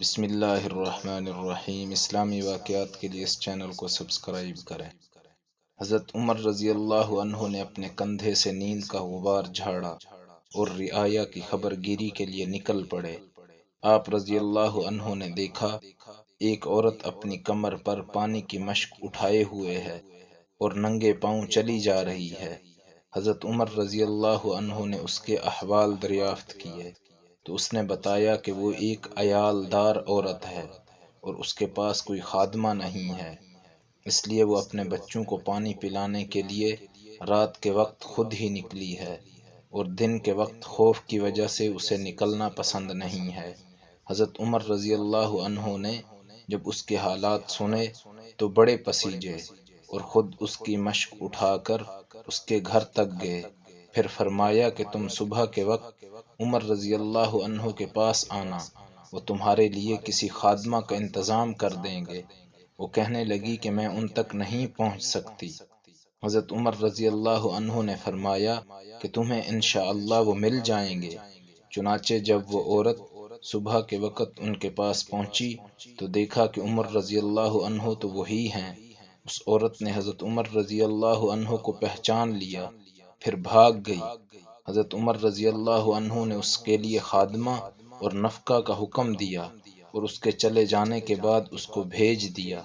بسم اللہ الرحمن الرحیم۔ اسلامی واقعات کے لیے اس چینل کو سبسکرائب کریں۔ حضرت عمر رضی اللہ عنہ نے اپنے کندھے سے نیند کا غبار جھاڑا اور رعایا کی خبر گیری کے لیے نکل پڑے۔ آپ رضی اللہ عنہ نے دیکھا ایک عورت اپنی کمر پر پانی کی مشک اٹھائے ہوئے ہے اور ننگے پاؤں چلی جا رہی ہے۔ حضرت عمر رضی اللہ عنہ نے اس کے احوال دریافت کیے تو اس نے بتایا کہ وہ ایک عیال دار عورت ہے اور اس کے پاس کوئی خادمہ نہیں ہے، اس لیے وہ اپنے بچوں کو پانی پلانے کے لیے رات کے وقت خود ہی نکلی ہے اور دن کے وقت خوف کی وجہ سے اسے نکلنا پسند نہیں ہے۔ حضرت عمر رضی اللہ عنہ نے جب اس کے حالات سنے تو بڑے پسیجے اور خود اس کی مشک اٹھا کر اس کے گھر تک گئے۔ پھر فرمایا کہ تم صبح کے وقت عمر رضی اللہ عنہ کے پاس آنا، وہ تمہارے لیے کسی خادمہ کا انتظام کر دیں گے۔ وہ کہنے لگی کہ میں ان تک نہیں پہنچ سکتی۔ حضرت عمر رضی اللہ عنہ نے فرمایا کہ تمہیں انشاءاللہ وہ مل جائیں گے۔ چنانچہ جب وہ عورت صبح کے وقت ان کے پاس پہنچی تو دیکھا کہ عمر رضی اللہ عنہ تو وہی ہیں۔ اس عورت نے حضرت عمر رضی اللہ عنہ کو پہچان لیا، پھر بھاگ گئی۔ حضرت عمر رضی اللہ عنہ نے اس کے لیے خادمہ اور نفقہ کا حکم دیا اور اس کے چلے جانے کے بعد اس کو بھیج دیا۔